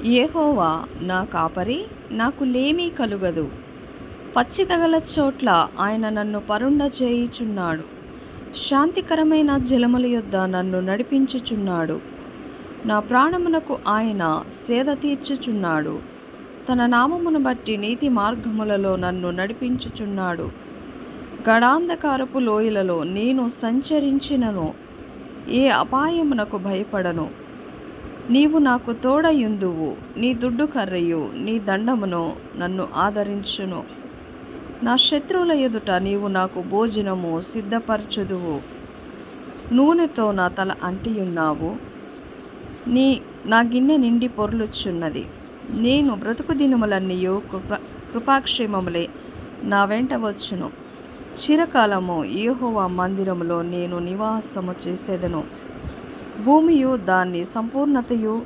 యెహోవా నా కాపరి, నాకు లేమి కలుగదు. పచ్చిక గల చోట్ల ఆయన నన్ను పరుండచేయుచున్నాడు. శాంతికరమైన జలముల యొద్ద నన్ను నడిపించుచున్నాడు. నా ప్రాణమునకు ఆయన సేద తీర్చుచున్నాడు. తన నామమును బట్టి నీతి మార్గములలో నన్ను నడిపించుచున్నాడు. గడాంధకారపు లోయలలో నేను సంచరించినను ఏ అపాయమునకు భయపడను. నీవు నాకు తోడయుందువు. నీ దుడ్డు కర్రయు నీ దండమును నన్ను ఆదరించును. నా శత్రువుల ఎదుట నీవు నాకు భోజనము సిద్ధపరచుదువు. నూనెతో నా తల అంటియున్నావు. నా గిన్నె నిండి పొర్లుచున్నది. నేను బ్రతుకు దినములన్నీయు కృపాక్షేమములే నా వెంట వచ్చును. చిరకాలము యెహోవా మందిరములో నేను నివాసము చేసేదను. భూమియు దాన్ని సంపూర్ణతయు,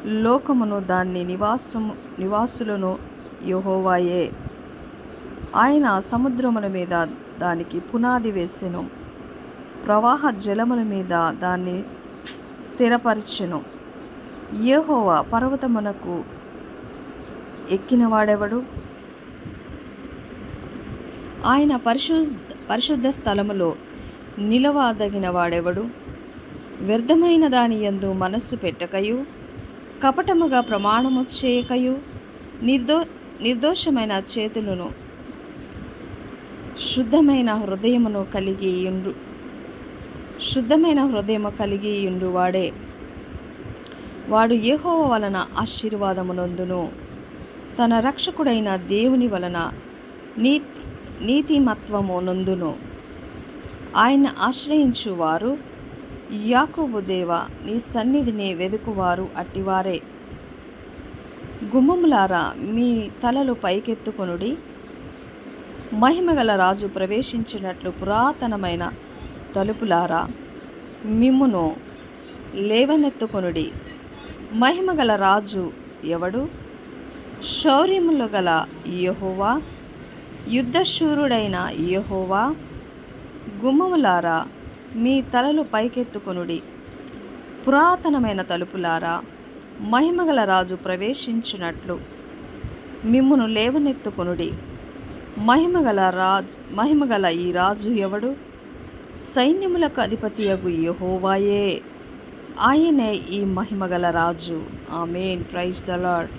లోకమును దాన్ని నివాసులను యెహోవాయే. ఆయన సముద్రముల మీద దానికి పునాది వేసెను. ప్రవాహ జలముల మీద దాన్ని స్థిరపరచెను. యెహోవా పర్వతమునకు ఎక్కినవాడెవడు? ఆయన పరిశుద్ధ స్థలములో నిలవదగిన వాడెవడు? వ్యర్థమైన దాని యందు మనస్సు పెట్టకయు, కపటముగా ప్రమాణము చేయకయు, నిర్దోషమైన చేతులను శుద్ధమైన హృదయము కలిగి యుండువాడే. వాడు యెహోవా వలన ఆశీర్వాదమునొందును. తన రక్షకుడైన దేవుని వలన నీతిమత్వము నొందును. ఆయన ఆశ్రయించువారు, యాకోబు దేవా, నీ సన్నిధిని వెదుకువారు అట్టివారే. గుమ్మములారా, మీ తలలు పైకెత్తుకొనుడి. మహిమగల రాజు ప్రవేశించినట్లు పురాతనమైన తలుపులారా, మిమ్మును లేవనెత్తుకొనుడి. మహిమగల రాజు ఎవడు? శౌర్యములు గల యెహోవా, యుద్ధశూరుడైన యెహోవా. గుమ్మములారా, మీ తలలు పైకెత్తుకొనుడి. పురాతనమైన తలుపులారా, మహిమగల రాజు ప్రవేశించినట్లు మిమ్మును లేవనెత్తుకొనుడి. మహిమగల ఈ రాజు ఎవడు? సైన్యములకు అధిపతియగు యెహోవాయే. ఆయనే ఈ మహిమగల రాజు. ఆమేన్. Praise the lord.